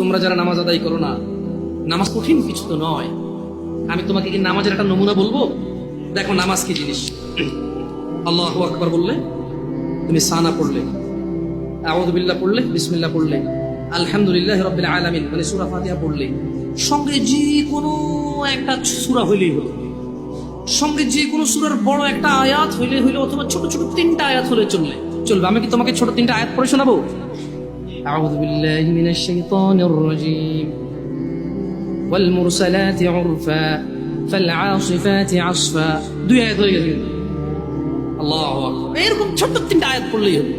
তোমরা যারা নামাজ আদায় করো না, নামাজ কঠিন কিছু তো নয়। আমি তোমাকে কি নামাজের একটা নমুনা বলবো? দেখো নামাজ কি জিনিস। আল্লাহু আকবার বললে, তুমি সানা পড়লে, আউযু বিল্লাহ পড়লে, বিসমিল্লাহ পড়লে, আলহামদুলিল্লাহ রাব্বিল আলামিন মানে সূরা ফাতিহা পড়লে, সঙ্গে যে কোনো একটা সূরা হইলেই হলো, সঙ্গে যে কোনো সূরার বড় একটা আয়াত হইলে হইলো, অথবা ছোট ছোট 3টা আয়াত হলে চলবে। আমি কি তোমাকে ছোট 3টা আয়াত পড়ে শোনাবো? আউযু বিল্লাহি মিনাশ শাইতানির রাজীম, ওয়াল মুরসালাতি উরফা ফাল আসিফাতি আসফা। 2 আয়াত হয়ে গেছে। আল্লাহু আকবার। এরকম ছোট 3টা আয়াত পড়লেই হলো।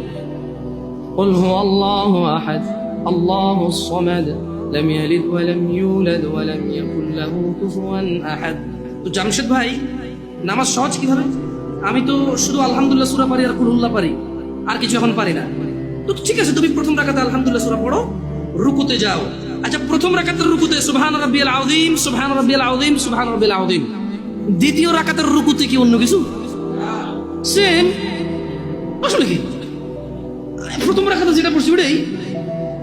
قل هو الله أحد الله الصمد لم يلد ولم يولد ولم يكن له كفوا أحد। তো জামশেদ ভাই, নামাজ সহজ কিভাবে? আমি তো শুধু আলহামদুলিল্লাহ সূরা পারি আর কুলহুল্লাহ পারি, আর কিছু এখন পারি না। তো ঠিক আছে, তুমি প্রথম রাকাতে আলহামদুলিল্লাহ সূরা পড়ো, রুকুতে যাও। আচ্ছা, প্রথম রাকাতের রুকুতে সুবহান রাব্বিয়াল আযীম, সুবহান রাব্বিয়াল আযীম, সুবহান রাব্বিয়াল আযীম। দ্বিতীয় রাকাতের রুকুতে কি অন্য কিছু? সেম। আসলে কি প্রথম রাকাতে যেটা পড়ছি ওটাই,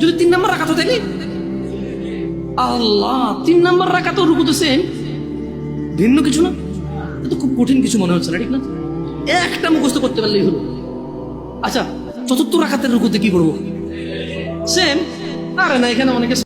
যদি 3 নাম্বার রাকাত থাকে, আল্লাহ 3 নাম্বার রাকাত রুকুতে সেম, ভিন্ন কিছু না। এটা খুব কঠিন কিছু মনে হচ্ছে না, ঠিক না? একটা মুখস্থ করতে পারলেই হলো। আচ্ছা, চতুর্থ রাকাতের রুকুতে কি করবো? সেম। আরে না, এখানে অনেকে